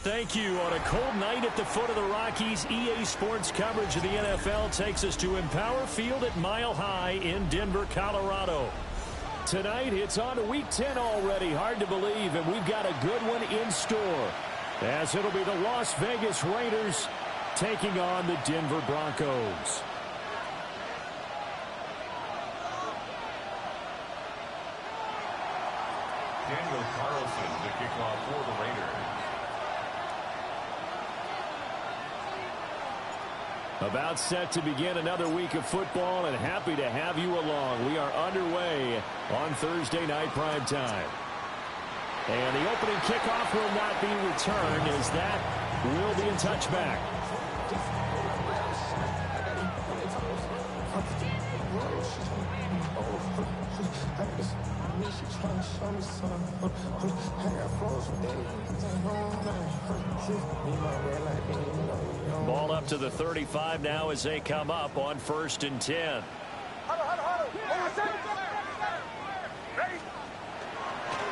Thank you. On a cold night at the foot of the Rockies, EA Sports coverage of the NFL takes us to Empower Field at Mile High in Denver, Colorado. Tonight, it's on to Week 10 already. Hard to believe, and we've got a good one in store, as it'll be the Las Vegas Raiders taking on the Denver Broncos. Daniel Carlson to kick off for the Raiders. About set to begin another week of football, and happy to have you along. We are underway on Thursday night primetime. And the opening kickoff will not be returned, as that will be a touchback. Ball up to the 35 now as they come up on 1st and 10.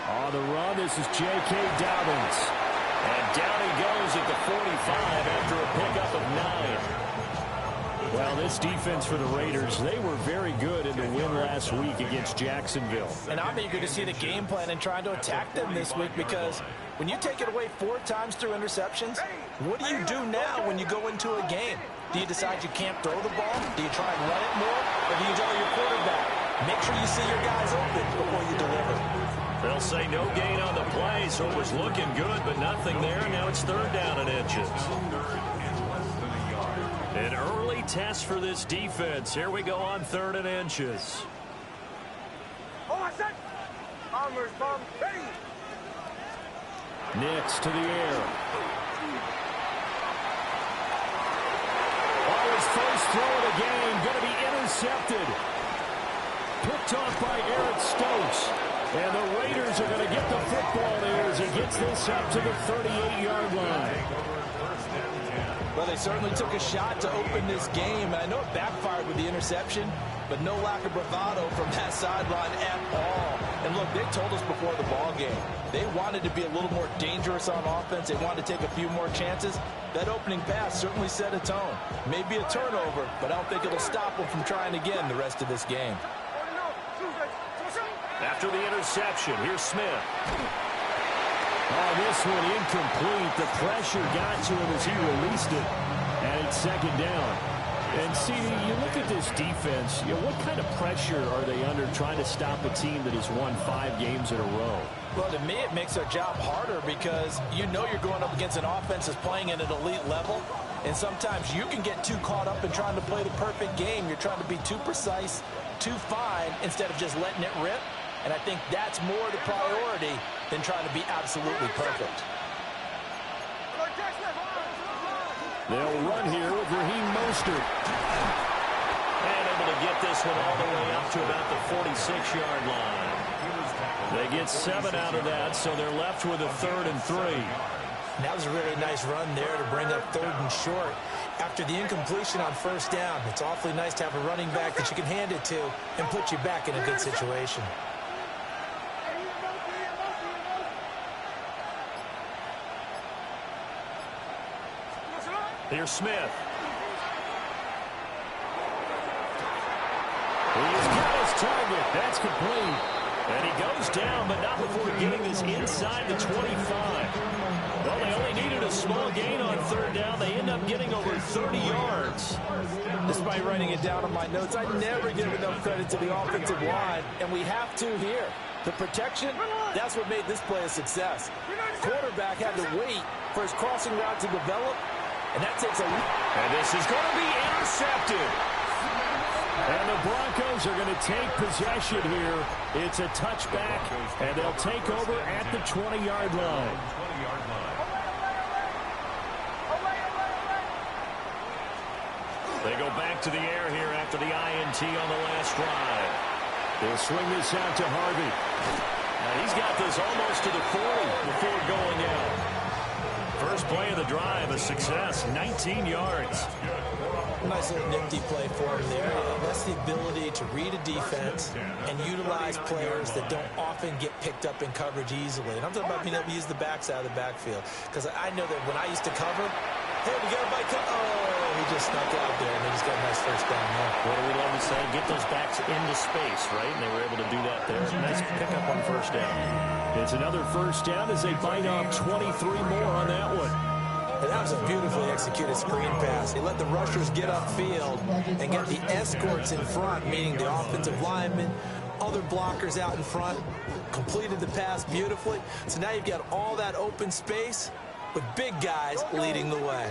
On the run, this is J.K. Dobbins. And down he goes at the 45 after a pickup of 9. Well, this defense for the Raiders, they were very good in the win last week against Jacksonville. And I'm eager to see the game plan and trying to attack them this week, because when you take it away 4 times through interceptions, what do you do now when you go into a game? Do you decide you can't throw the ball? Do you try and run it more? Or do you tell your quarterback, make sure you see your guys open before you deliver? They'll say no gain on the play, so it was looking good, but nothing there. Now it's 3rd down and inches. An early test for this defense. Here we go on 3rd and inches. Nix to the air. Oh, his first throw of the game going to be intercepted. Picked off by Eric Stokes. And the Raiders are going to get the football there as he gets this up to the 38-yard line. Well, they certainly took a shot to open this game. And I know it backfired with the interception, but no lack of bravado from that sideline at all. And look, they told us before the ball game, they wanted to be a little more dangerous on offense. They wanted to take a few more chances. That opening pass certainly set a tone. Maybe a turnover, but I don't think it'll stop them from trying again the rest of this game. After the interception, here's Smith. Oh, this one incomplete. The pressure got to him as he released it. And it's 2nd down. And see, you look at this defense, what kind of pressure are they under trying to stop a team that has won 5 games in a row? Well, to me, it makes their job harder, because you know you're going up against an offense that's playing at an elite level. And sometimes you can get too caught up in trying to play the perfect game. You're trying to be too precise, too fine, instead of just letting it rip. And I think that's more the priority than trying to be absolutely perfect. They'll run here with Raheem Mostert. And able to get this one all the way up to about the 46-yard line. They get 7 out of that, so they're left with a 3rd and 3. That was a really nice run there to bring up 3rd and short. After the incompletion on 1st down, it's awfully nice to have a running back that you can hand it to and put you back in a good situation. Here's Smith. He's got his target. That's complete. And he goes down, but not before getting this inside the 25. Well, they only needed a small gain on 3rd down. They end up getting over 30 yards. Despite writing it down on my notes, I never give enough credit to the offensive line, and we have to here. The protection, that's what made this play a success. Quarterback had to wait for his crossing route to develop, and that takes a... And this is going to be intercepted. And the Broncos are going to take possession here. It's a touchback, and they'll take over at the 20-yard line. They go back to the air here after the INT on the last drive. They'll swing this out to Harvey. Now he's got this almost to the 40 before going out. First play of the drive, a success, 19 yards. Nice little nifty play for him there. That's the ability to read a defense and utilize players that don't often get picked up in coverage easily. And I'm talking about being able to use the backside of the backfield. Because I know that when I used to cover, hey, we got a bike. Oh, he just snuck out there, and they just got a nice first down there. What do we love to say? Get those backs into space, right? And they were able to do that there. Nice pickup on first down. It's another first down as they bite off 23 more on that one. And that was a beautifully executed screen pass. He let the rushers get upfield and get the escorts in front, meaning the offensive linemen, other blockers out in front, completed the pass beautifully. So now you've got all that open space with big guys leading the way.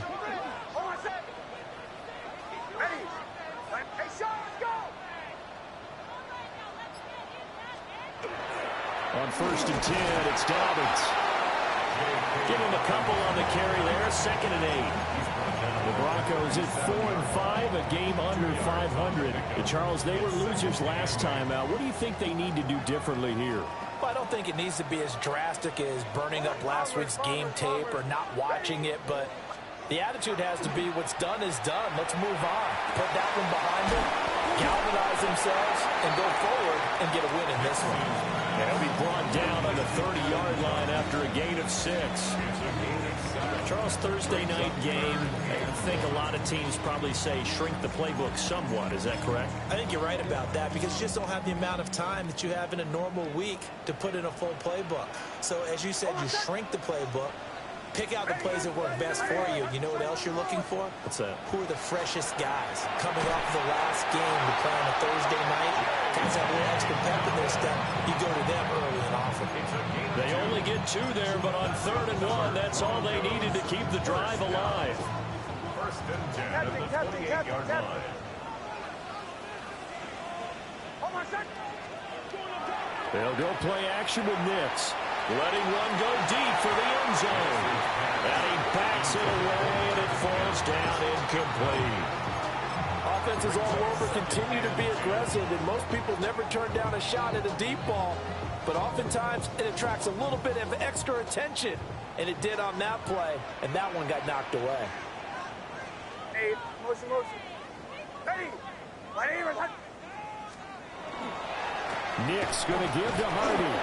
On 1st and 10, it's Dobbins. Give him a couple on the carry there. 2nd and 8. The Broncos at 4-5, a game under 500. Charles, they were losers last time out. What do you think they need to do differently here? Well, I don't think it needs to be as drastic as burning up last week's game tape or not watching it, but the attitude has to be what's done is done. Let's move on. Put that one behind them, galvanize themselves, and go forward and get a win in this one. And he'll be brought down on the 30-yard line after a gain of 6. Charles, Thursday night game, I think a lot of teams probably say shrink the playbook somewhat. Is that correct? I think you're right about that because you just don't have the amount of time that you have in a normal week to put in a full playbook. So, as you said, you shrink the playbook, pick out the plays that work best for you. You know what else you're looking for? What's that? Who are the freshest guys coming off the last game to play on a Thursday night? Guys have a little extra pep in their step. You go to them early and often. They only get 2 there, but on 3rd and 1, that's all they needed to keep the drive alive. 1st and 10 at the 28-yard line. They'll go play action with Nix. Letting one go deep for the end zone. And he backs it away, and it falls down incomplete. Offenses all over continue to be aggressive, and most people never turn down a shot at a deep ball. But oftentimes, it attracts a little bit of extra attention. And it did on that play, and that one got knocked away. Hey, motion. Hey, Nick's going to give to Hardy.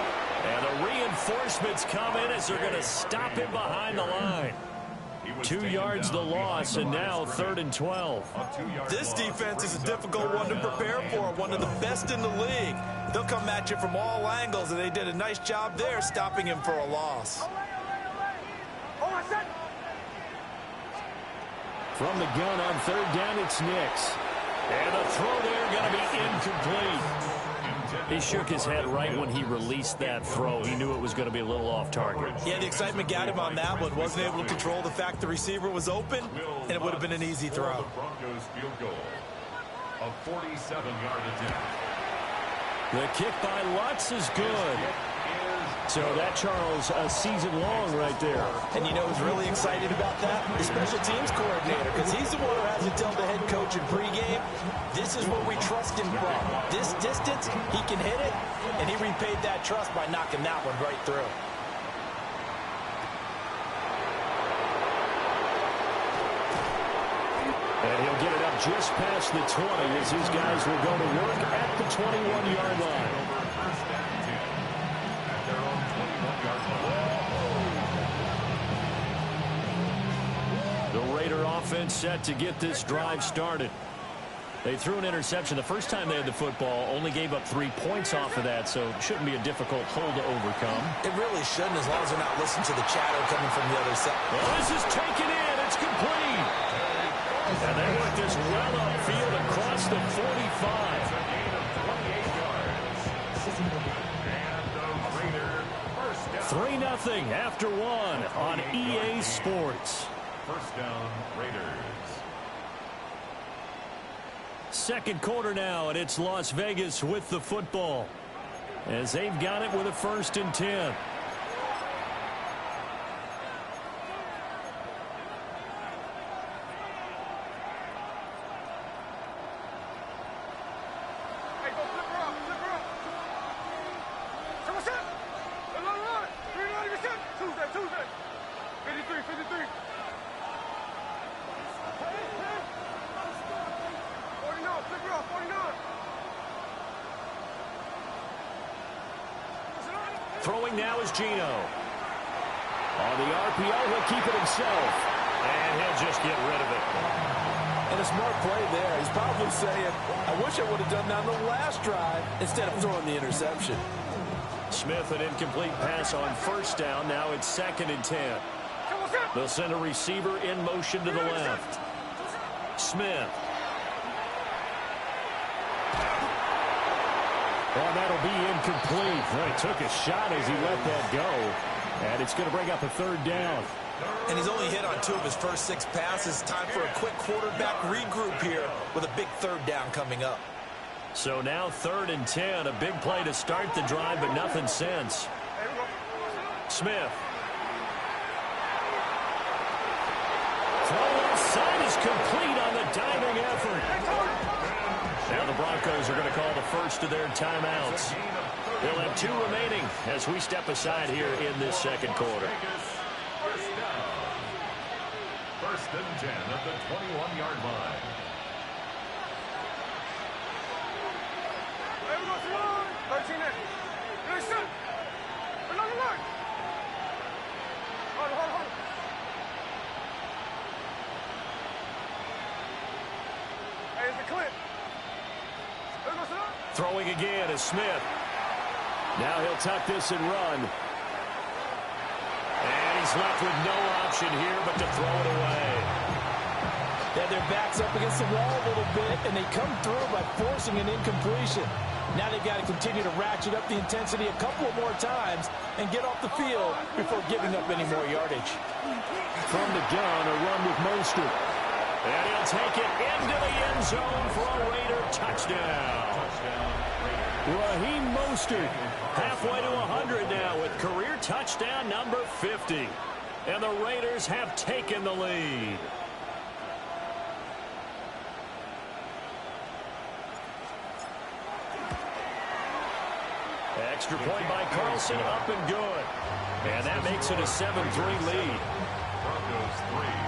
And the reinforcements come in as they're going to stop him behind the line. 2 yards the loss, and now 3rd and 12. This defense is a difficult one to prepare for, one of the best in the league. They'll come at you from all angles, and they did a nice job there stopping him for a loss. From the gun on 3rd down, it's Nix. And the throw there going to be incomplete. He shook his head right when he released that throw. He knew it was going to be a little off target. Yeah, the excitement got him on that one. Wasn't able to control the fact the receiver was open, and it would have been an easy throw. The Broncos field goal. A 47-yard attempt. The kick by Lutz is good. So that, Charles, a season long right there. And you know who's really excited about that? The special teams coordinator, because he's the one who has to tell the head coach in pregame, this is what we trust him from. This distance, he can hit it, and he repaid that trust by knocking that one right through. And he'll get it up just past the 20 as these guys will go to work at the 21-yard line. The Raider offense set to get this drive started. They threw an interception the first time they had the football, only gave up 3 points off of that, so it shouldn't be a difficult hole to overcome. It really shouldn't, as long as they're not listening to the chatter coming from the other side. Well, this is taken in. It's complete. And they work this well upfield across the 45. 3-0 after 1 on EA Sports. First down, Raiders. Second quarter now, and it's Las Vegas with the football as they've got it with a 1st and 10. Throwing now is Geno. On the RPO, he'll keep it himself. And he'll just get rid of it. And a smart play there. He's probably saying, I wish I would have done that on the last drive instead of throwing the interception. Smith, an incomplete pass on first down. Now it's 2nd and 10. They'll send a receiver in motion to the left. Smith. Well, that'll be incomplete. Well, he took a shot as he let that go. And it's going to bring up a 3rd down. And he's only hit on 2 of his first 6 passes. Time for a quick quarterback regroup here with a big 3rd down coming up. So now 3rd and 10. A big play to start the drive, but nothing since. Smith. Throw outside is complete on the diving effort. Now the Broncos are going to call the first of their timeouts. They'll have 2 remaining as we step aside here in this 2nd quarter. First and 10 at the 21-yard line. Throwing again is Smith. Now he'll tuck this and run. And he's left with no option here but to throw it away. Yeah, their back's up against the wall a little bit, and they come through by forcing an incompletion. Now they've got to continue to ratchet up the intensity a couple more times and get off the field before giving up any more yardage. From the gun, a run with Mostert. And he'll take it into the end zone for a Raider touchdown. Raheem Mostert halfway to 100 now with career touchdown number 50. And the Raiders have taken the lead. Extra point by Carlson, up and good. And that makes it a 7-3 lead. Broncos 3.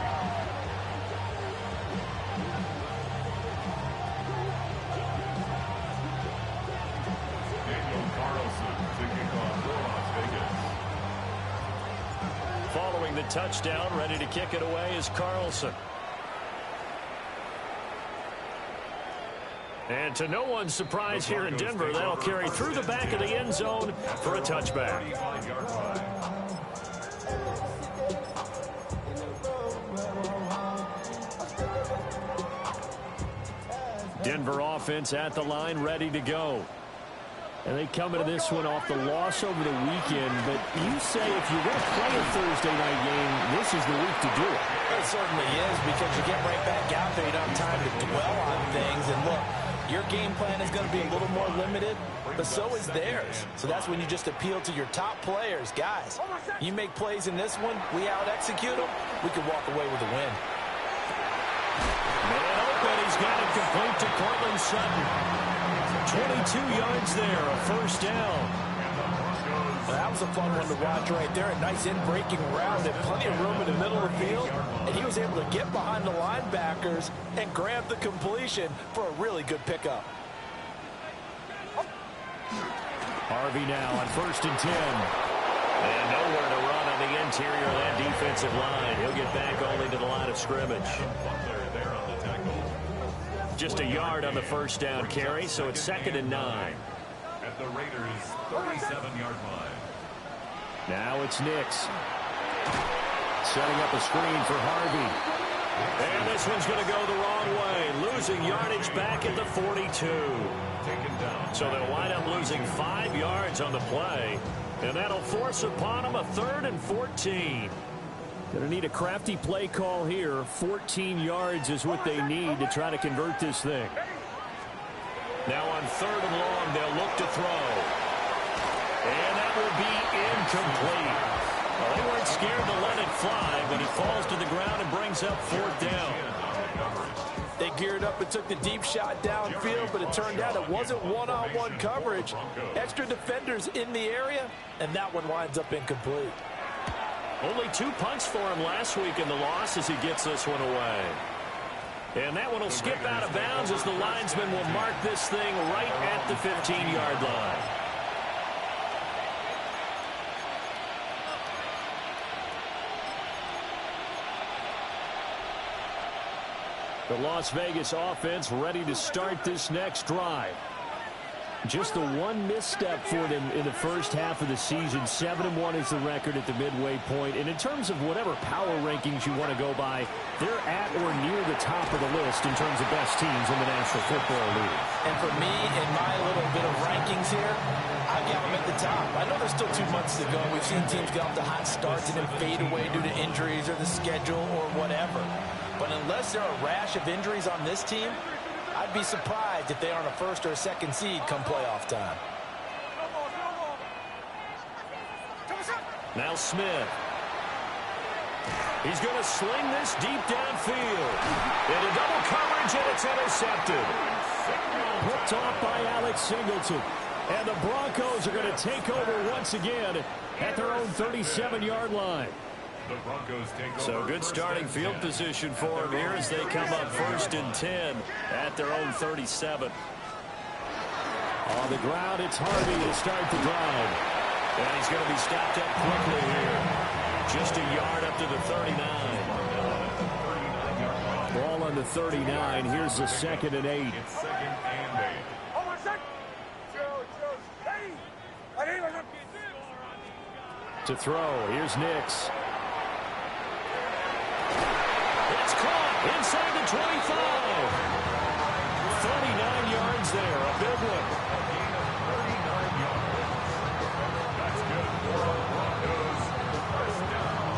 Following the touchdown, ready to kick it away is Carlson. And to no one's surprise here in Denver, that'll carry through the back of the end zone for a touchback. Denver offense at the line, ready to go. And they come into this one off the loss over the weekend. But you say if you're going to play a Thursday night game, this is the week to do it. It certainly is, because you get right back out there. You don't have time to dwell on things. And look, your game plan is going to be a little more limited, but so is theirs. So that's when you just appeal to your top players. Guys, you make plays in this one, we out-execute them, we can walk away with a win. Man open, he's got it complete to Courtland Sutton. 22 yards there, a first down. Well, that was a fun one to watch right there. A nice in-breaking route and plenty of room in the middle of the field. And he was able to get behind the linebackers and grab the completion for a really good pickup. Harvey now on 1st and 10. And nowhere to run on the interior of that defensive line. He'll get back only to the line of scrimmage. Just a yard on the first down carry, so it's 2nd and 9. At the Raiders' 37-yard line. Now it's Nix. Setting up a screen for Harvey. And this one's going to go the wrong way. Losing yardage back at the 42. Taken down. So they'll wind up losing 5 yards on the play. And that'll force upon them a 3rd and 14. Going to need a crafty play call here. 14 yards is what they need to try to convert this thing. Now on 3rd and long, they'll look to throw. And that will be incomplete. Well, they weren't scared to let it fly, but he falls to the ground and brings up 4th down. They geared up and took the deep shot downfield, but it turned out it wasn't one-on-one coverage. Extra defenders in the area, and that one winds up incomplete. Only 2 punts for him last week in the loss as he gets this one away. And that one will skip out of bounds as the linesman will mark this thing right at the 15-yard line. The Las Vegas offense ready to start this next drive. Just the one misstep for them in the first half of the season. 7-1 is the record at the midway point. And in terms of whatever power rankings you want to go by, they're at or near the top of the list in terms of best teams in the National Football League. And for me, in my little bit of rankings here, I got them at the top. I know there's still 2 months to go. We've seen teams get off to hot starts and then fade away due to injuries or the schedule or whatever. But unless there are a rash of injuries on this team, I'd be surprised if they aren't a first or a second seed come playoff time. Now Smith. He's going to sling this deep downfield. Into double coverage, and it's intercepted. Picked off by Alex Singleton. And the Broncos are going to take over once again at their own 37-yard line. So good starting field position for them here as they come up 1st and 10 at their own 37. On the ground, it's Harvey to start the drive. And he's going to be stopped up quickly here. Just a yard up to the 39. Ball on the 39. Here's the 2nd and 8. To throw, here's Nix. It's caught inside the 25. 39 yards there, a big one. That's good for the Broncos. First down.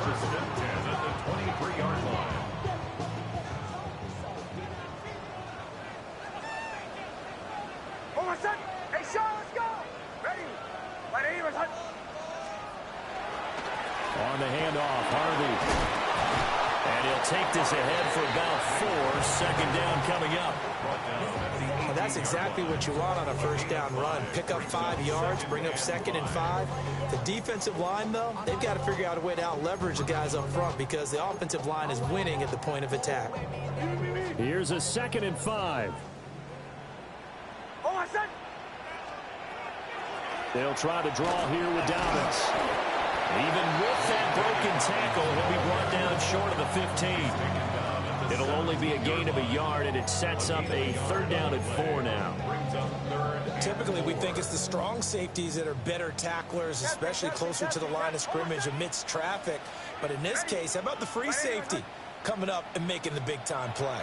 First and 10 at the 23-yard line. Hold on, son. Hey, Sean, let's go. Ready. Ready, let's hunt. On the handoff, Harvey. And he'll take this ahead for about 4. Second down coming up. Well, that's exactly what you want on a first down run. Pick up 5 yards, bring up 2nd and 5. The defensive line, though, they've got to figure out a way to out-leverage the guys up front because the offensive line is winning at the point of attack. Here's a 2nd and 5. Hold on, son. They'll try to draw here with Dobbins. Even with that broken tackle, he'll be brought down short of the 15. It'll only be a gain of a yard, and it sets up a 3rd down and 4 now. Typically, we think it's the strong safeties that are better tacklers, especially closer to the line of scrimmage amidst traffic. But in this case, how about the free safety coming up and making the big-time play?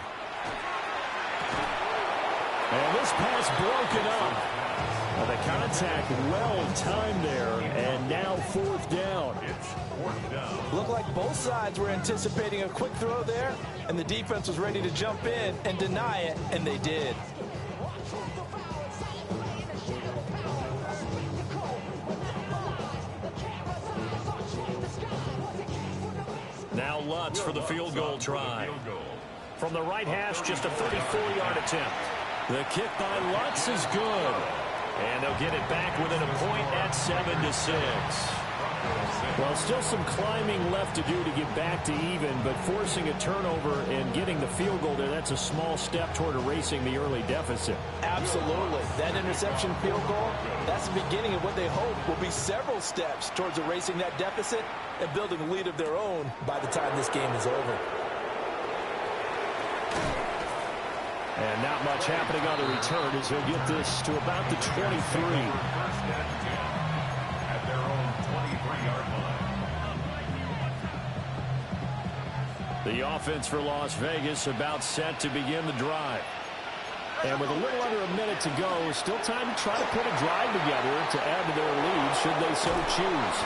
And this pass broken up. Well, the contact well-timed there, and now 4th down. It's 4th down. Looked like both sides were anticipating a quick throw there, and the defense was ready to jump in and deny it, and they did. Now Lutz for the field goal try. From the right hash, just a 34-yard attempt. The kick by Lutz is good. And they'll get it back within a point at 7-6. Well, still some climbing left to do to get back to even, but forcing a turnover and getting the field goal there, that's a small step toward erasing the early deficit. Absolutely. That interception field goal, that's the beginning of what they hope will be several steps towards erasing that deficit and building a lead of their own by the time this game is over. And not much happening on the return as he'll get this to about the 23. First and 10 at their own 23-yard line. The offense for Las Vegas about set to begin the drive. And with a little under a minute to go, still time to try to put a drive together to add to their lead should they so choose.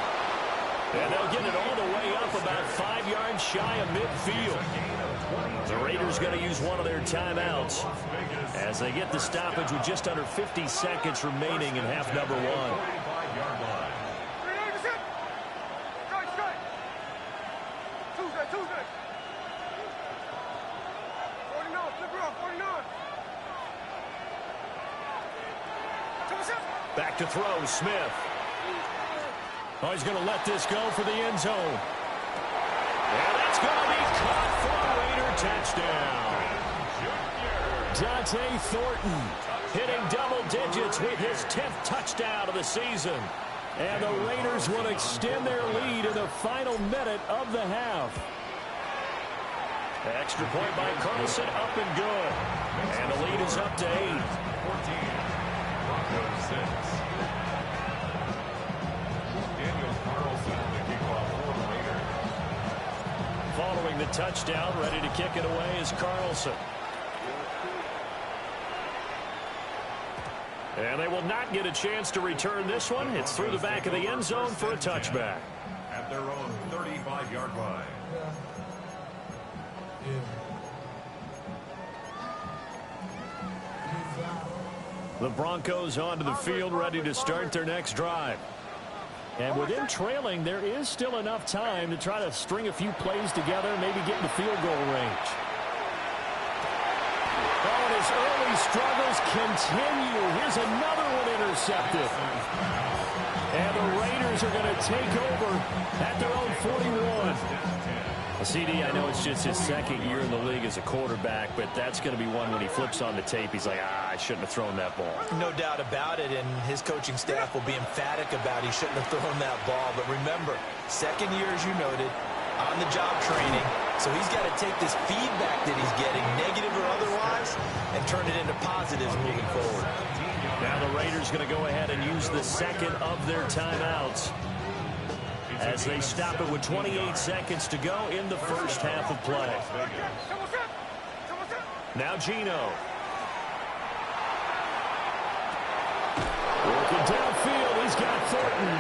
And they'll get it all the way up about 5 yards shy of midfield. The Raiders going to use one of their timeouts as they get the stoppage with just under 50 seconds remaining in half number 1. Back to throw, Smith. Oh, he's going to let this go for the end zone. And that's going to be caught for a Raider touchdown. Dante Thornton hitting double digits with his 10th touchdown of the season. And the Raiders will extend their lead in the final minute of the half. Extra point by Carlson, up and good. And the lead is up to 8. 14. Broncos 6. Daniel Carlson, the kickoff for the Raiders. Following the touchdown, ready to kick it away is Carlson. And they will not get a chance to return this one. It's through the back of the end zone for a touchback. At their own 35-yard line. The Broncos onto the field, ready to start their next drive. And with them trailing, there is still enough time to try to string a few plays together, maybe get in the field goal range. Oh, and his early struggles continue. Here's another one intercepted. And the Raiders are going to take over at their own 41. CD, I know it's just his second year in the league as a quarterback, but that's going to be one when he flips on the tape. He's like, I shouldn't have thrown that ball. No doubt about it, and his coaching staff will be emphatic about he shouldn't have thrown that ball. But remember, second year, as you noted, on-the-job training. So he's got to take this feedback that he's getting, negative or otherwise, and turn it into positives moving forward. Now the Raiders going to go ahead and use the second of their timeouts as they stop it with 28 seconds to go in the first half of play. Now Geno. Working downfield, he's got Thornton.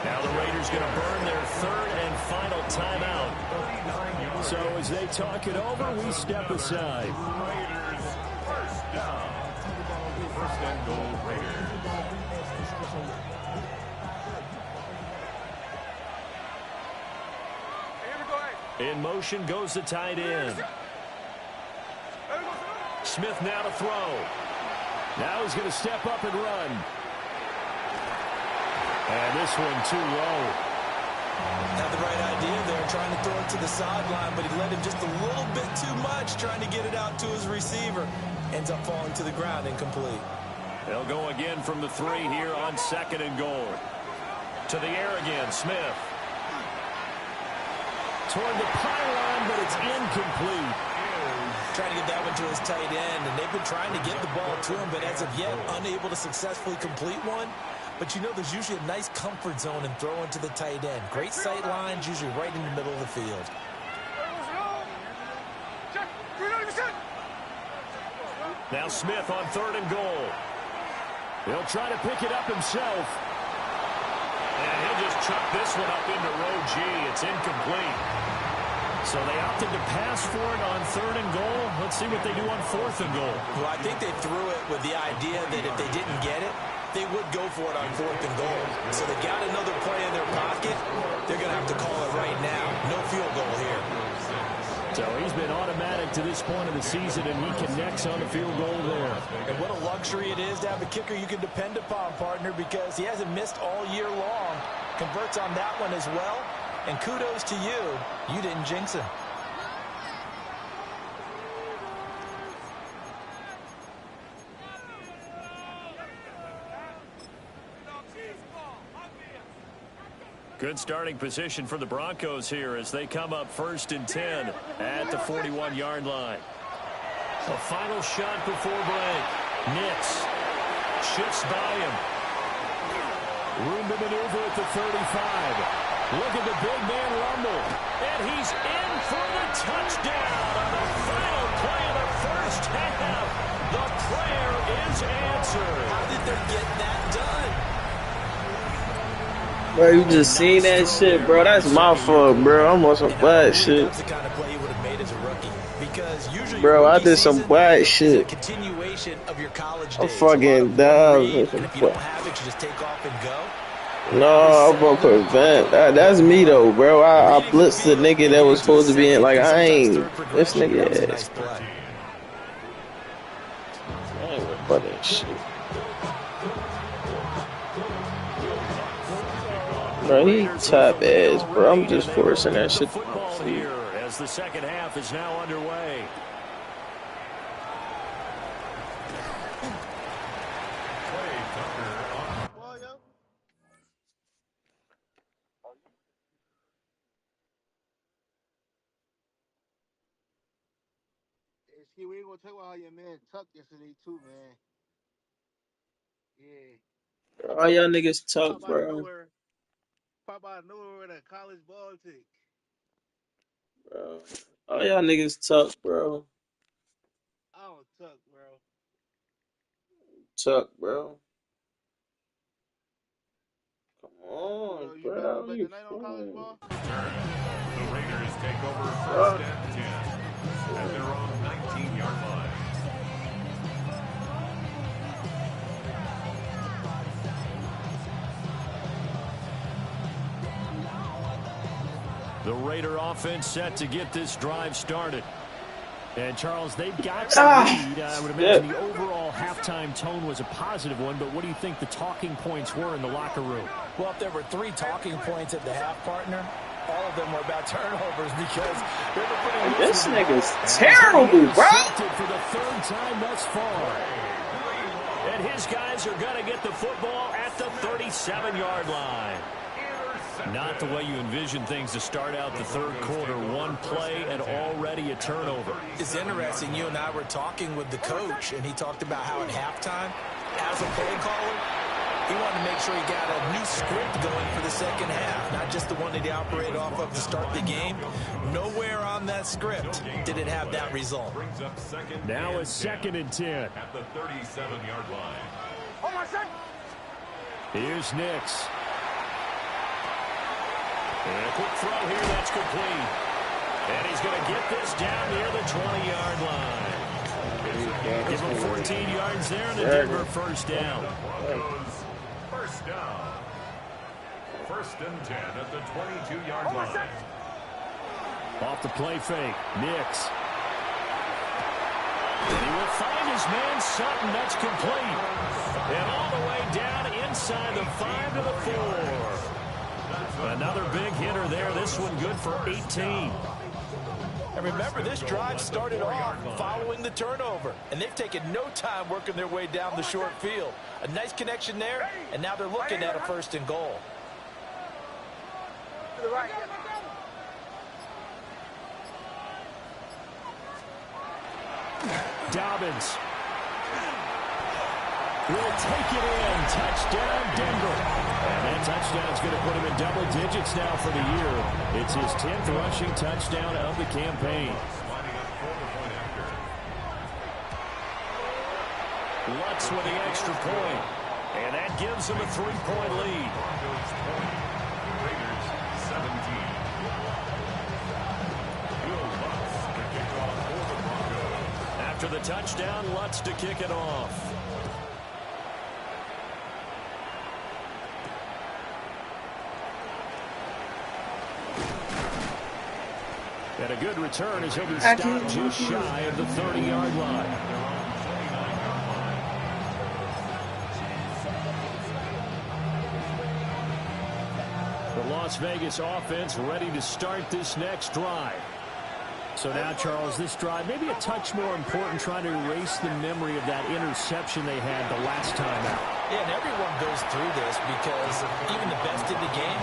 Now the Raiders going to burn their third and final timeout. So as they talk it over, we step aside. Raiders first down. First and goal, Raiders. In motion goes the tight end. Smith now to throw. Now he's going to step up and run. And this one too low. Had the right idea there, trying to throw it to the sideline, but he led him just a little bit too much, trying to get it out to his receiver. Ends up falling to the ground, incomplete. They'll go again from the 3 here on second and goal. To the air again, Smith. Toward the pylon, but it's incomplete. Trying to get that one to his tight end, and they've been trying to get the ball to him, but as of yet, unable to successfully complete one. But you know there's usually a nice comfort zone in throwing to the tight end. Great sight lines, usually right in the middle of the field. Now Smith on third and goal. He'll try to pick it up himself. And he'll just chuck this one up into row G. It's incomplete. So they opted to pass for it on third and goal. Let's see what they do on fourth and goal. Well, I think they threw it with the idea that if they didn't get it, they would go for it on fourth and goal. So they got another play in their pocket. They're going to have to call it right now. No field goal here. So he's been automatic to this point of the season, and he connects on the field goal there. And what a luxury it is to have a kicker you can depend upon, partner, because he hasn't missed all year long. Converts on that one as well. And kudos to you. You didn't jinx him. Good starting position for the Broncos here as they come up first and 10 at the 41-yard line. A final shot before break. Nix shifts by him. Room to maneuver at the 35. Look at the big man rumble. And he's in for the touchdown on the final play of the first half. The prayer is answered. How did they get that done? Bro, you just seen that shit, bro. That's my fault, bro. I'm on some bad shit. That's the kind of play you would have made as a rookie. Because usually, bro, I did some bad shit. Continuation of your college days. I'm fucking dumb. And if you don't have it, you just take off and go. No, I'm gonna prevent. That's me though, bro. I blitzed the nigga that was supposed to be in. Like, I ain't. This nigga ass. I ain't with for that shit. Bro, he top ass, bro. I'm just forcing that shit. Football here as the second half is now underway. Ski, we ain't gonna talk about how your man tucked yesterday too, man. Yeah. All y'all niggas Pop talk, out of bro. nowhere. Pop out of nowhere with a college ball take. Bro. All y'all niggas talk, bro. I don't tuck, bro. Talk, bro. Come You on, know, you bet bro. You tonight on college fine. ball? Return. The Raiders take over first Fuck. and 10 at their own 19-yard line. The Raider offense set to get this drive started. And, Charles, they've got the lead. I would imagine the overall halftime tone was a positive one, but what do you think the talking points were in the locker room? Well, if there were 3 talking points at the half, partner, all of them were about turnovers because they were putting This nigga's terrible, bro. For the 3rd time thus far. And his guys are going to get the football at the 37-yard line. Not the way you envision things to start out the 3rd quarter. One play and already a turnover. It's interesting. You and I were talking with the coach, and he talked about how at halftime, as a play caller, he wanted to make sure he got a new script going for the second half, not just the one that he operated off of to start the game. Nowhere on that script did it have that result. Now a 2nd and 10. At the 37-yard line. Oh, my son! Here's Nix. And a quick throw here, that's complete. And he's going to get this down near the 20-yard line. Give him 14 yards there and a Denver first down. Broncos first down. 1st and 10 at the 22-yard line. Off the play fake, Nix. And he will find his man Sutton. That's complete. And all the way down inside the 5 to the 4. Another big hitter there. This one good for 18. And remember, this drive started off following the turnover, and they've taken no time working their way down the short field. A nice connection there, and now they're looking at a 1st and goal. To the right. Dobbins will take it in. Touchdown, Denver. And that touchdown's going to put him in double digits now for the year. It's his 10th rushing touchdown of the campaign. Lutz with the extra point. And that gives him a 3-point lead. Broncos 20. Raiders 17. Will Lutz to kick off for the Broncos. After the touchdown, Lutz to kick it off. And a good return as he'll be stopped just shy of the 30-yard line. The Las Vegas offense ready to start this next drive. So now, Charles, this drive maybe a touch more important, trying to erase the memory of that interception they had the last time out. Yeah, and everyone goes through this because even the best in the game,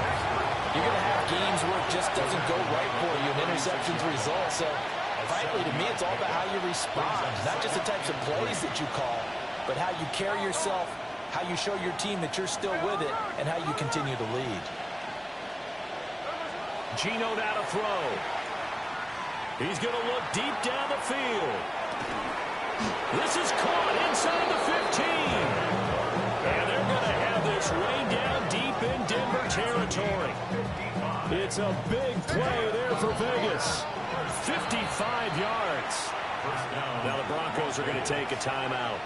you're going to have games where it just doesn't go right for you, and interceptions result. So, frankly, to me, it's all about how you respond, not just the types of plays that you call, but how you carry yourself, how you show your team that you're still with it, and how you continue to lead. Geno now to throw. He's going to look deep down the field. This is caught inside the 15. And they're going to have this rain down deep in Denver territory. It's a big play there for Vegas. 55 yards. Now the Broncos are going to take a timeout.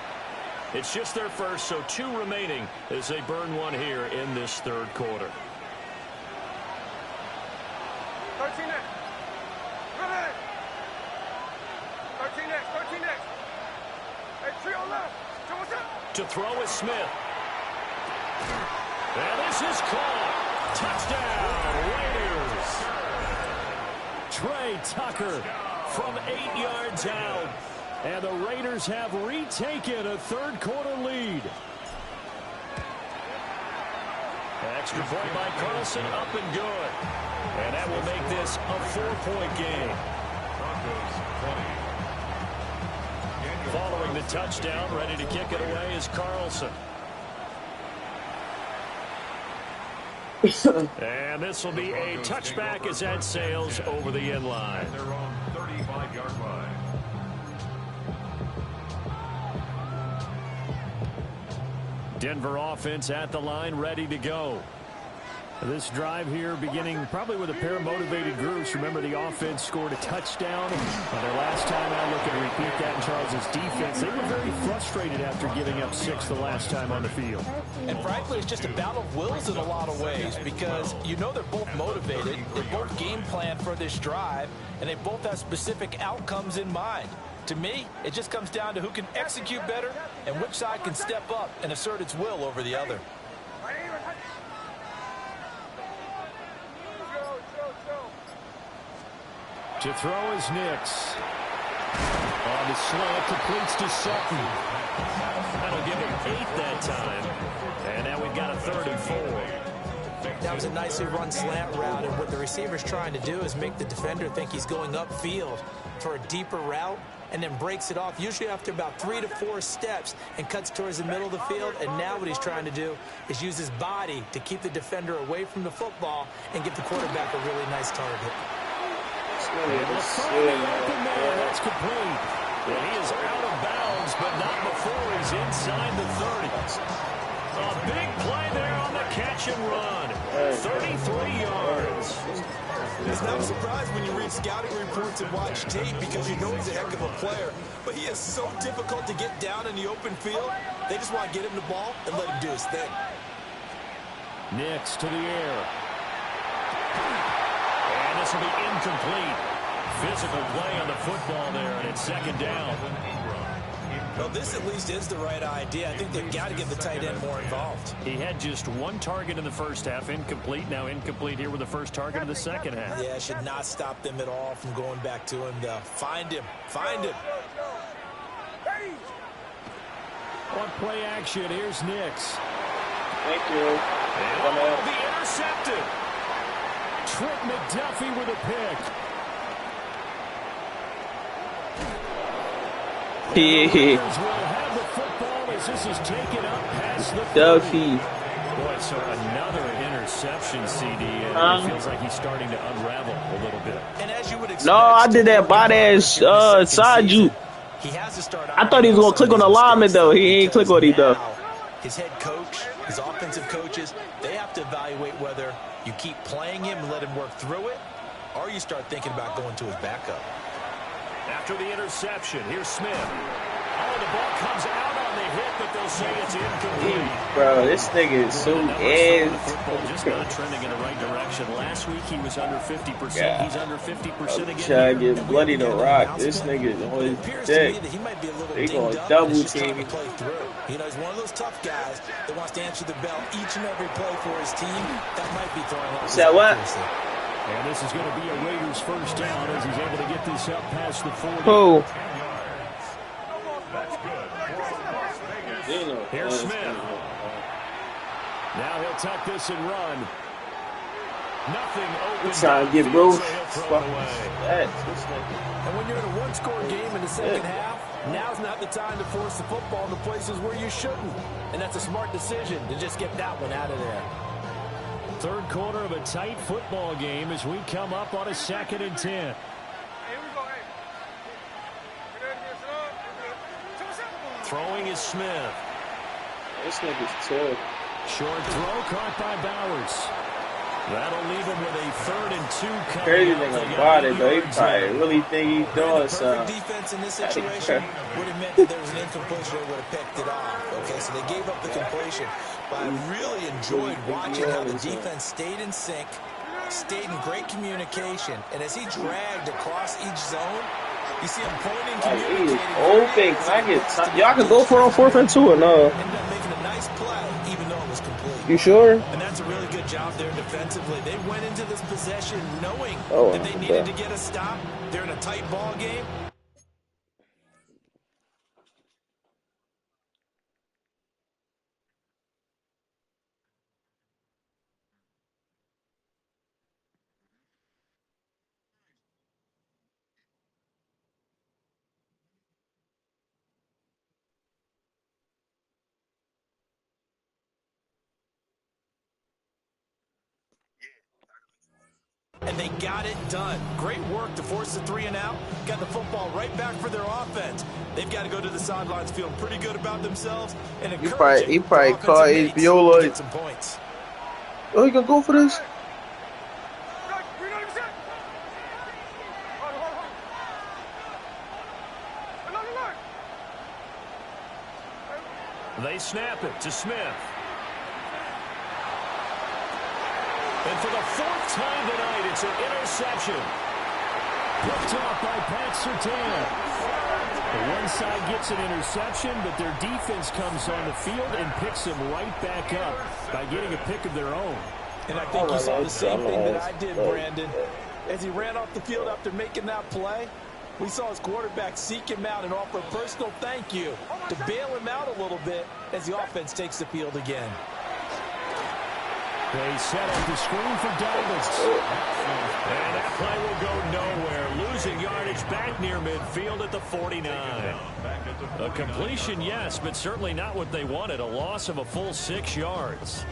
It's just their first, so 2 remaining as they burn one here in this 3rd quarter. 13 next. 13 next. 13 next. Hey, trio left. So what's up? To throw is Smith. And this is caught. Touchdown, Raiders. Trey Tucker from 8 yards out. And the Raiders have retaken a 3rd quarter lead. Extra point by Carlson, up and good. And that will make this a 4-point game. Broncos 20. a touchdown. Ready to kick it away is Carlson. And this will be a touchback as that sails over the end line. Their own 35-yard line. Denver offense at the line, ready to go. This drive here beginning probably with a pair of motivated groups. Remember, the offense scored a touchdown. Their last time out, look at repeat that in Charles' defense. They were very frustrated after giving up 6 the last time on the field. And frankly, it's just a battle of wills in a lot of ways because you know they're both motivated. They both game plan for this drive, and they both have specific outcomes in mind. To me, it just comes down to who can execute better and which side can step up and assert its will over the other. To throw is Nix. On the slant, completes to Sutton. That'll give him 8 that time. And now we've got a 3rd and 4. That was a nicely run slant route, and what the receiver's trying to do is make the defender think he's going upfield for a deeper route, and then breaks it off, usually after about 3 to 4 steps, and cuts towards the middle of the field. And now what he's trying to do is use his body to keep the defender away from the football and give the quarterback a really nice target. That's complete. And he is out of bounds, but not before he's inside the 30. A big play there on the catch and run. 33 yards. It's not a surprise when you read scouting reports and watch tape because you know he's a heck of a player. But he is so difficult to get down in the open field. They just want to get him the ball and let him do his thing. Nix to the air. And this will be incomplete. Physical play on the football there, and it's 2nd down. Well, this at least is the right idea. I think they've got to get the tight end more involved. He had just 1 target in the first half, incomplete. Now incomplete here with the first target of the second half. Yeah, it should not stop them at all from going back to him, though. Find him. Find him. On play action, here's Nix. Thank you. And will be intercepted. Trent McDuffie with a pick. Will have the football as this is taken up past the 30. Duffy. Boy, so another interception, CD, and it feels like he's starting to unravel a little bit. And as you would expect, No, I did that body ass side juke. He has to start. I thought he was gonna click on the lineman though. He ain't click on it though. His head coach, his offensive coaches, they have to evaluate whether you keep playing him and let him work through it, or you start thinking about going to his backup. After the interception, here's Smith. Oh, the ball comes out on the hit, but they'll say it's incomplete. Bro, this nigga is so ass. Just not trending in the right direction. Last week he was under 50%. Yeah. He's under 50% again. Trying to get bloody to rock. This nigga is on his dick. They gonna double team. You know, he's one of those tough guys that wants to answer the bell each and every play for his team. That might be throwing off. Say what? And this is going to be a Raiders first down as he's able to get this up past the 40. Who? Here's Smith. Now he'll tuck this and run. Nothing open. Trying to get both. And when you're in a one-score game in the second half, now's not the time to force the football into places where you shouldn't. And that's a smart decision to just get that one out of there. 3rd quarter of a tight football game as we come up on a 2nd and 10. Throwing is Smith. This nigga's tough. Short throw caught by Bowers. That'll leave him with a 3rd and 2 coming. Crazy thing about it, though, he probably really think he's doing something. Defense in this situation would have meant that there was an incompletion. They would have picked it off. Okay, so they gave up the completion. But I really enjoyed watching how the defense stayed in sync, stayed in great communication, and as he dragged across each zone, you see him pointing, communicating. Y'all can go for it on 4th and 2 or no? Ended up making a nice play, even though it was complete. You sure? And that's a really good job there defensively. They went into this possession knowing that they needed to get a stop. They're in a tight ball game. and they got it done. Great work to force the 3 and out. Got the football right back for their offense. They've got to go to the sidelines feeling pretty good about themselves and encouraging He probably their caught offensive mates HBO to like, get some points. oh, he gonna go for this? They snap it to Smith. And for the 4th time tonight, it's an interception. Picked off by Pat Surtain. The one side gets an interception, but their defense comes on the field and picks them right back up by getting a pick of their own. And I think you saw the same thing that I did, Brandon. As he ran off the field after making that play, we saw his quarterback seek him out and offer a personal thank you to bail him out a little bit as the offense takes the field again. They set up the screen for Douglas. And that play will go nowhere. Losing yardage back near midfield at the 49. A completion, yes, but certainly not what they wanted. A loss of a full 6 yards.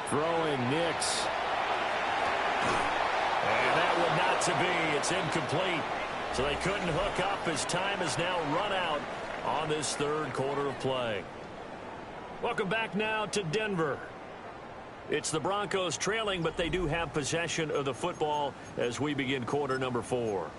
Throwing Nix. And that would not to be. It's incomplete. So they couldn't hook up as time has now run out on this 3rd quarter of play. Welcome back now to Denver. It's the Broncos trailing, but they do have possession of the football as we begin quarter number 4.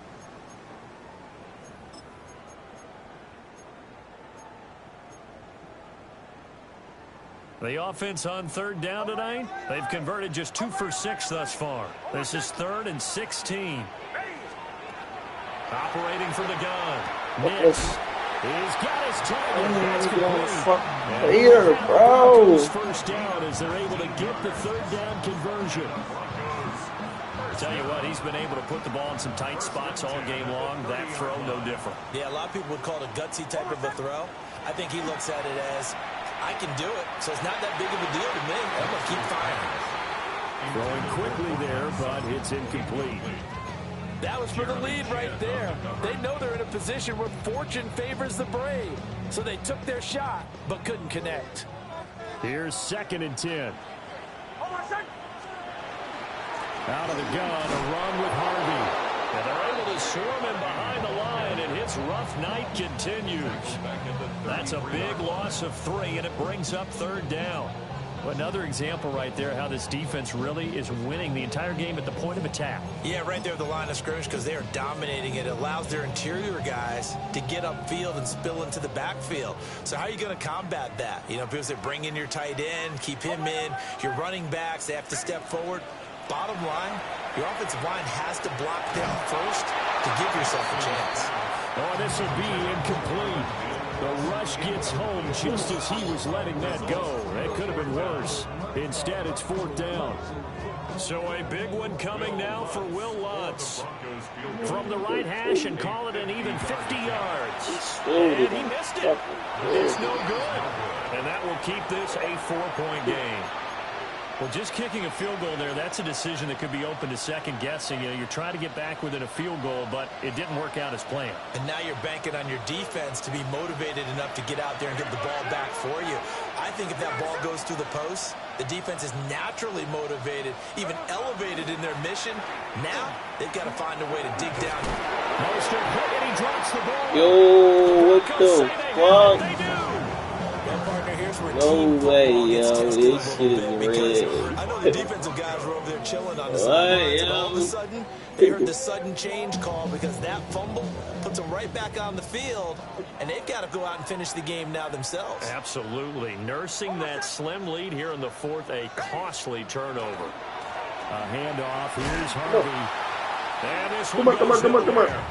The offense on 3rd down tonight, they've converted just 2 for 6 thus far. This is 3rd and 16. Operating from the gun. Nix. He's got his target. That's complete. Here, bro. First down as they're able to get the 3rd down conversion. I tell you what, he's been able to put the ball in some tight spots all game long. That throw, no different. Yeah, a lot of people would call it a gutsy type of a throw. I think he looks at it as, I can do it, so it's not that big of a deal to me. I'm going to keep firing. Throwing quickly there, but it's incomplete. That was for the lead right there. They know they're in a position where fortune favors the brave. So they took their shot, but couldn't connect. Here's 2nd and 10. Out of the gun, a run with Harvey. And they're able to swarm him behind the line, and his rough night continues. That's a big loss of 3, and it brings up 3rd down. Another example right there how this defense really is winning the entire game at the point of attack. Yeah, right there at the line of scrimmage because they are dominating it. It allows their interior guys to get upfield and spill into the backfield. So how are you going to combat that? You know, people say bring in your tight end, keep him in. Your running backs, they have to step forward. Bottom line, your offensive line has to block them first to give yourself a chance. Oh, this will be incomplete. The rush gets home just as he was letting that go. That could have been worse. Instead, it's 4th down. So a big one coming now for Will Lutz. From the right hash and call it an even 50 yards. And he missed it. It's no good. And that will keep this a 4-point game. Well, just kicking a field goal there, that's a decision that could be open to second guessing. You know, you're trying to get back within a field goal, but it didn't work out as planned. And now you're banking on your defense to be motivated enough to get out there and get the ball back for you. I think if that ball goes through the post, the defense is naturally motivated, even elevated in their mission. Now they've got to find a way to dig down. Mostert hit and he drops the ball. Yo, what the fuck? They do. No way, yo. This shit is red. I know the defensive guys were over there chilling on the sidelines, and all of a sudden, they heard the sudden change call because that fumble puts them right back on the field, and they've got to go out and finish the game now themselves. Absolutely. Nursing that slim lead here in the 4th, a costly turnover. A handoff. Here's Harvey. And this one goes nowhere.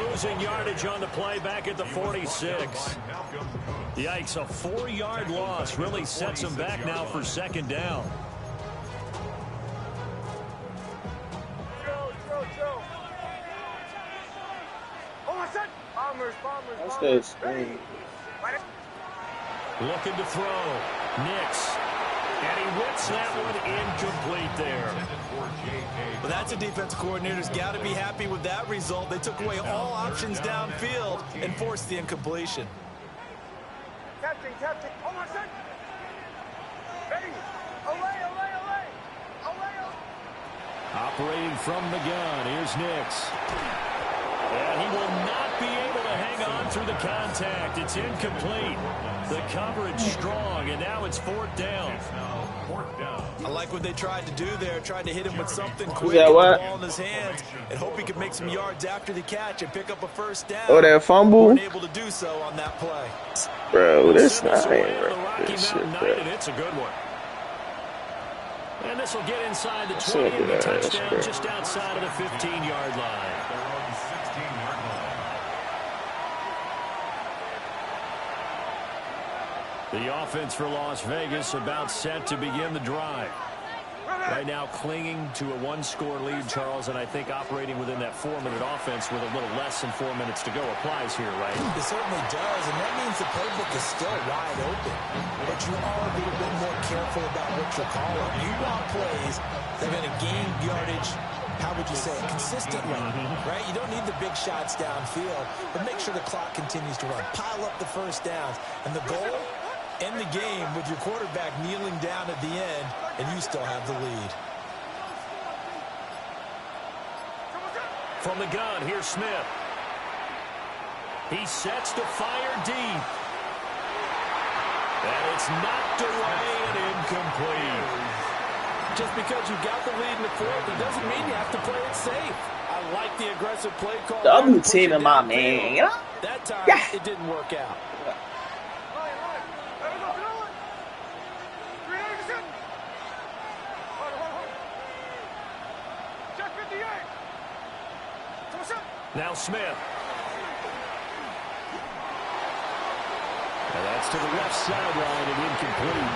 Losing yardage on the play back at the 46. Yikes, a 4-yard loss really sets them back now for 2nd down. That's that screen. Looking to throw. Nix. And he whips that one incomplete there. Well, that's a defense coordinator's got to be happy with that result. They took away all options downfield and forced the incompletion. Captain. Oh, my son. Ready. Away. Operating from the gun, here's Nix. And he will not be able to hang on through the contact. It's incomplete. The coverage strong, and now it's 4th down. I like what they tried to do there. Tried to hit him with something quick, that get the what? ball in his hands, and hope he could make some yards after the catch and pick up a first down. Oh, that fumble? Weren't able to do so on that play. Bro, this Send us not away ain't to the right. Rocky This Mountain shit, Night, bro. and it's a good one. And this will get inside the So 20 and the good, touchdown bro. just outside of the 15-yard line. The offense for Las Vegas about set to begin the drive. Right now clinging to a 1-score lead, Charles, and I think operating within that 4-minute offense with a little less than 4 minutes to go applies here, right? It certainly does, and that means the playbook is still wide open. But you are a little bit more careful about what you're calling. You want plays that are going to gain yardage, how would you say it, consistently, right? You don't need the big shots downfield, but make sure the clock continues to run. Pile up the first downs. And the goal, end the game with your quarterback kneeling down at the end, and you still have the lead. From the gun, here's Smith. He sets to fire deep. And it's knocked away and incomplete. Just because you got the lead in the 4th, it doesn't mean you have to play it safe. I like the aggressive play call. Double teaming my man, you know? That time, Yeah. it didn't work out. Now Smith. And that's to the left sideline and incomplete.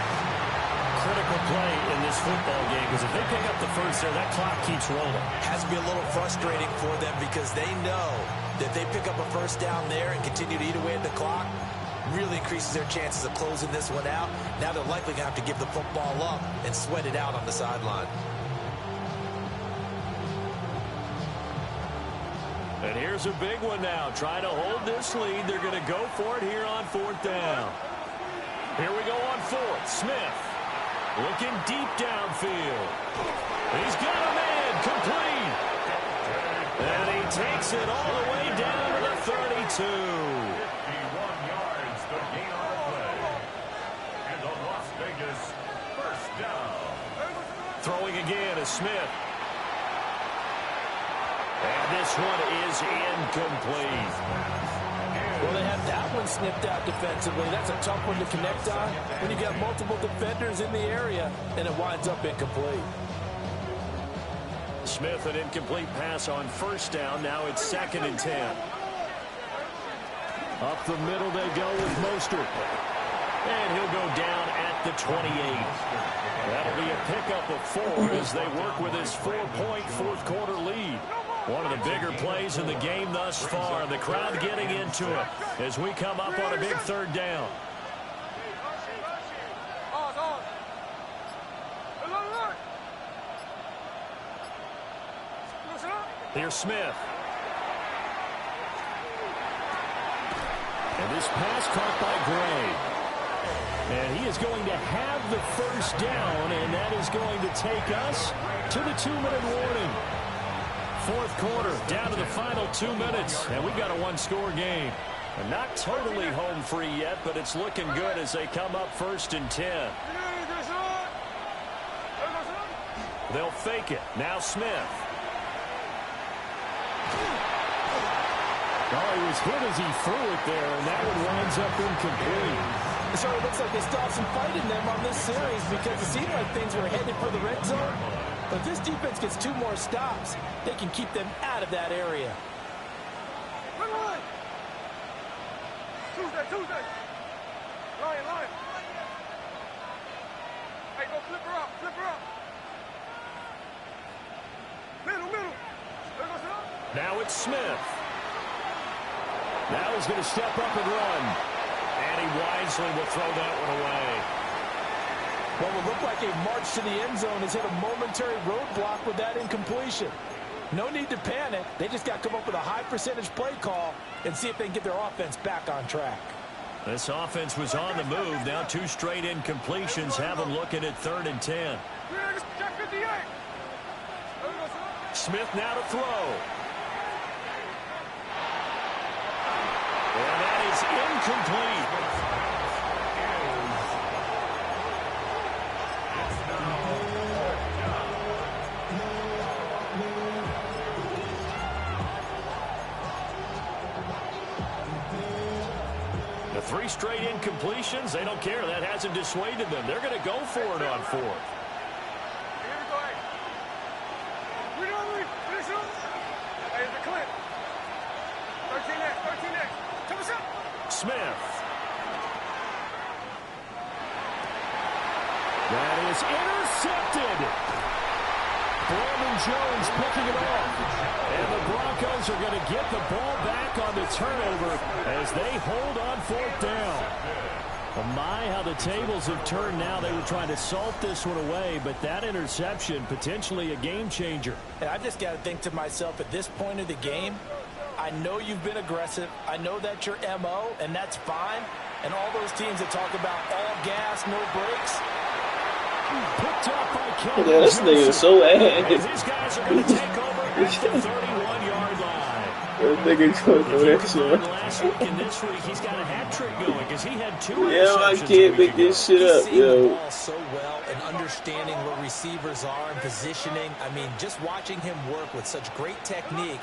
Critical play in this football game because if they pick up the first there, that clock keeps rolling. Has to be a little frustrating for them because they know that if they pick up a first down there and continue to eat away at the clock, really increases their chances of closing this one out. Now they're likely going to have to give the football up and sweat it out on the sideline. And here's a big one now. Trying to hold this lead. They're going to go for it here on 4th down. Here we go on 4th. Smith looking deep downfield. He's got a man complete. And he takes it all the way down to the 32. 51 yards, the gain on the play. And the Las Vegas first down. Throwing again is Smith. And this one is incomplete. Well, they have that one snipped out defensively. That's a tough one to connect on when you got multiple defenders in the area, and it winds up incomplete. Smith, an incomplete pass on first down. Now it's 2nd and 10. Up the middle they go with Mostert. And he'll go down at the 28. That'll be a pickup of 4 as they work with his 4-point 4th-quarter lead. One of the bigger plays in the game thus far. The crowd getting into it as we come up on a big 3rd down. Here's Smith. And this pass caught by Gray. And he is going to have the first down, and that is going to take us to the 2-minute warning. 4th quarter, down to the final 2 minutes, and we've got a 1-score game. And not totally home free yet, but it's looking good as they come up 1st and 10. They'll fake it. Now Smith. Oh, he was hit as he threw it there, and that one winds up incomplete. So it looks like they still have some fight in them on this series because it seemed like things were headed for the red zone. But if this defense gets 2 more stops, they can keep them out of that area. Tuesday. Line. Hey, go flip her up. Middle. Now it's Smith. Now he's going to step up and run. And he wisely will throw that one away. What would look like a march to the end zone has hit a momentary roadblock with that incompletion. No need to panic. They just got to come up with a high percentage play call and see if they can get their offense back on track. This offense was on the move. Now 2 straight incompletions have them looking at 3rd and 10. Smith now to throw. And that is incomplete. The 3 straight incompletions, they don't care. That hasn't dissuaded them. They're going to go for it on 4th. Smith. That is intercepted. Brandon Jones picking it off. And the Broncos are going to get the ball back on the turnover as they hold on 4th down. Oh my, how the tables have turned now. They were trying to salt this one away, but that interception, potentially a game changer. And I've just got to think to myself, at this point of the game, I know you've been aggressive. I know that's your MO, and that's fine. And all those teams that talk about all gas, no brakes. Picked up by Kelvin Yeah, this nigga is so ass. These guys are going to take over at the 31-yard line. This nigga going through that shit. Last week and this week, he's got a hat trick going because he had 2 Yeah, I interceptions can't make this shit up, He's seeing the yo. ball so well and understanding where receivers are and positioning. I mean, just watching him work with such great technique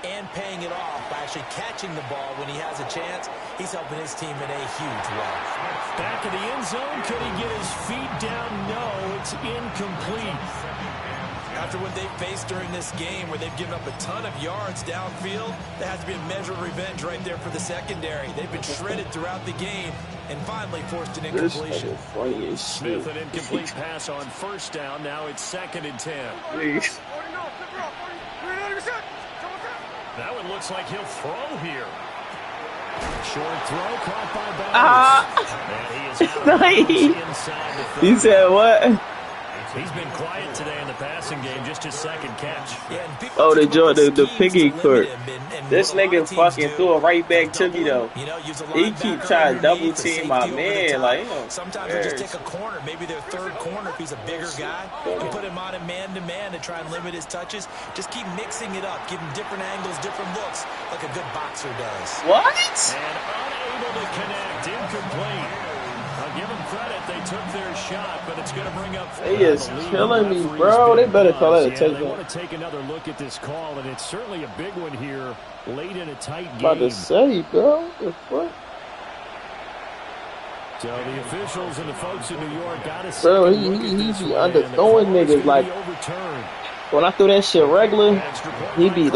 and paying it off by actually catching the ball when he has a chance, he's helping his team in a huge way. Back in the end zone, could he get his feet down? No, it's incomplete. After what they've faced during this game where they've given up a ton of yards downfield, there has to be a measure of revenge right there for the secondary. They've been shredded throughout the game and finally forced an This incompletion. nigga funny as shit. Smith, an incomplete pass on 1st down. Now it's 2nd and 10. Please. That one looks like he'll throw here. Short throw caught by Bowers. And he is out of bounds inside the 30. He said what? He's been quiet today in the passing game, just his 2nd catch. Yeah, and people Oh, talk the about piggy schemes to court. limit him, and This what a lot nigga of teams fucking do, threw it right back to me though. you know, use a He keep linebacker trying to double underneath, a team my safety over the man, top. like, you know, sometimes they just take a corner, maybe their 3rd corner if he's a bigger guy, and put him on a man-to-man to try and limit his touches. Just keep mixing it up, give him different angles, different looks, like a good boxer does. What? And unable to connect, incomplete. I'll give them credit, they took their shot, but it's going to bring up... He is killing me, bro. They better call that a They touchdown. want to take another look at this call, and it's certainly a big one here late in a tight game. About to say, bro. What the fuck? So the officials and the folks in New York got to Bro, he be underthrowing niggas like when I throw that shit regular, he be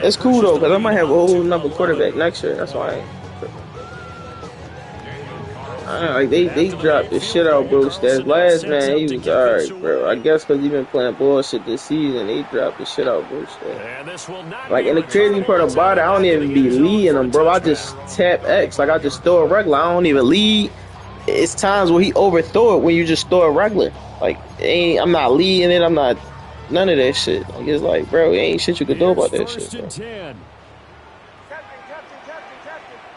It's cool though, cause I might have a whole number quarterback next year. That's why I ain't. Like they dropped the shit out, bro. That last man, he was alright, bro. I guess cause he been playing bullshit this season, they dropped the shit out, bro. Like, and the crazy part about it, I don't even be leading him, bro. I just tap X, like I just throw it regular. I don't even lead. It's times where he overthrow it when you just throw it regular. Like, I'm not leading it. I'm not none of that shit. Like, it's like, bro, ain't shit you can do about that shit, bro.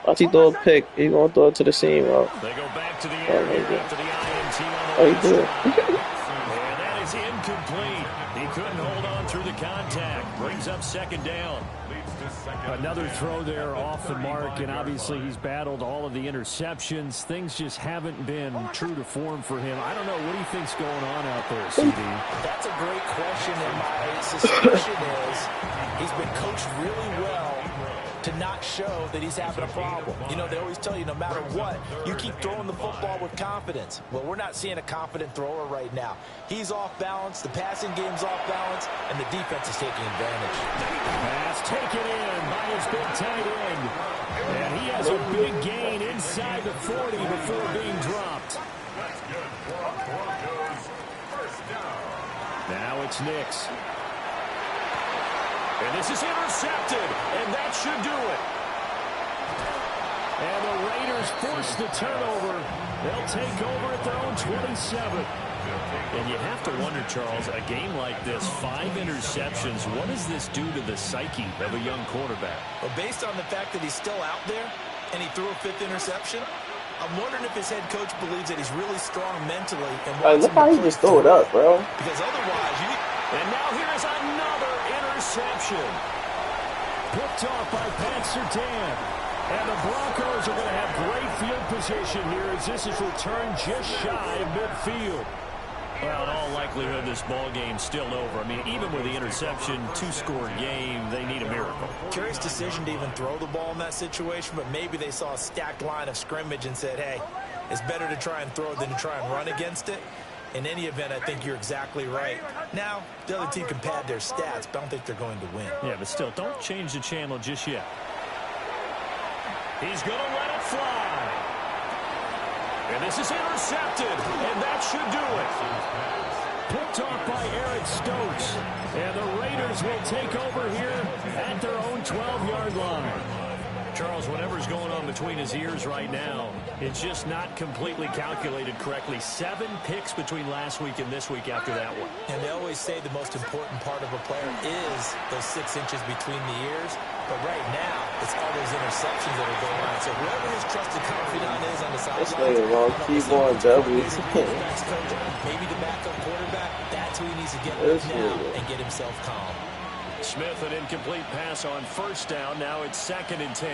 Watch he throw a pick. He gonna throw it to the seam route. They go back to the air after the INT on the Oh, he did. and that is incomplete. He couldn't hold on through the contact. Brings up 2nd down. Another throw there off the mark, and obviously he's battled all of the interceptions. Things just haven't been true to form for him. I don't know. What do you think's going on out there, CD? That's a great question, and my suspicion is he's been coached really well to not show that he's having a problem. You know, they always tell you no matter what, you keep throwing the football with confidence. Well, we're not seeing a confident thrower right now. He's off balance, the passing game's off balance, and the defense is taking advantage. Pass taken in by his big tight end. And he has a big gain inside the 40 before being dropped. Now it's Nix. And this is intercepted, and that should do it. And the Raiders force the turnover. They'll take over at their own 27. And you have to wonder, Charles, a game like this, 5 interceptions, what does this do to the psyche of a young quarterback? Well, based on the fact that he's still out there and he threw a 5th interception, I'm wondering if his head coach believes that he's really strong mentally and wants look how he just throw it up, bro. Because otherwise, And now here's another interception. Picked off by Pat Surtain. And the Broncos are going to have great field position here as this is returned just shy of midfield. Well, in all likelihood, this ball game's still over. I mean, even with the interception, 2-score game, they need a miracle. Curious decision to even throw the ball in that situation, but maybe they saw a stacked line of scrimmage and said, hey, it's better to try and throw it than to try and run against it. In any event, I think you're exactly right. Now, the other team can pad their stats, but I don't think they're going to win. Yeah, but still, don't change the channel just yet. He's going to let it fly. And this is intercepted, and that should do it. Picked off by Eric Stokes. And the Raiders will take over here at their own 12-yard line. Charles, whatever's going on between his ears right now, it's just not completely calculated correctly. 7 picks between last week and this week after that one. And they always say the most important part of a player is those 6 inches between the ears. But right now, it's all those interceptions that are going on. So whoever his trusted confidant is on the sideline, this nigga on keyboard W. Maybe the backup quarterback, that's who he needs to get with now and get himself calm. Smith, an incomplete pass on first down. Now it's 2nd and 10.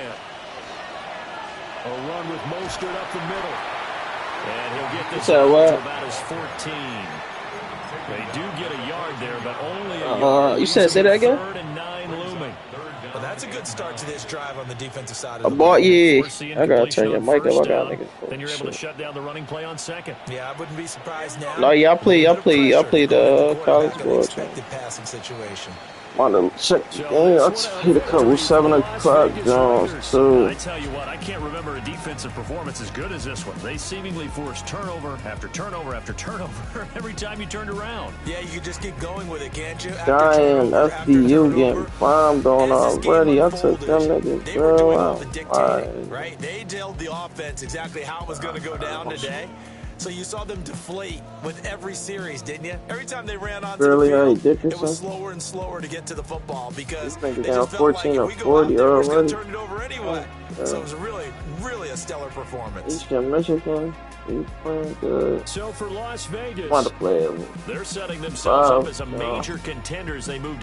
A run with Mostert up the middle. And he'll get this to about his 14. They do get a yard there, but only a yard. You said say that again? 3rd and 9 looming. Well, that's a good start to this drive on the defensive side of the ball. Yeah. I gotta turn your mic up. Then you're able to shut down the running play on 2nd. Yeah, I wouldn't be surprised now. No, yeah, I play the college ball. Expected passing situation. On the check the game, I played a couple 7 o'clock Jones too. I tell you what, I can't remember a defensive performance as good as this one. They seemingly forced turnover after turnover after turnover every time you turned around. Yeah, you can just keep going with it, can't you? Damn, FDU getting bombed on already. I took them niggas, bro. Right? They told the offense exactly how it was going to go down today. So you saw them deflate with every series, didn't you? Every time they ran onto the field, it was slower and slower to get to the football because they just felt like if we go out there, we're going to turn it over anyway. So it was really a stellar performance. Eastern Michigan, he's playing good. So for Las Vegas, want to play it. They're setting themselves up as a major contender as they move.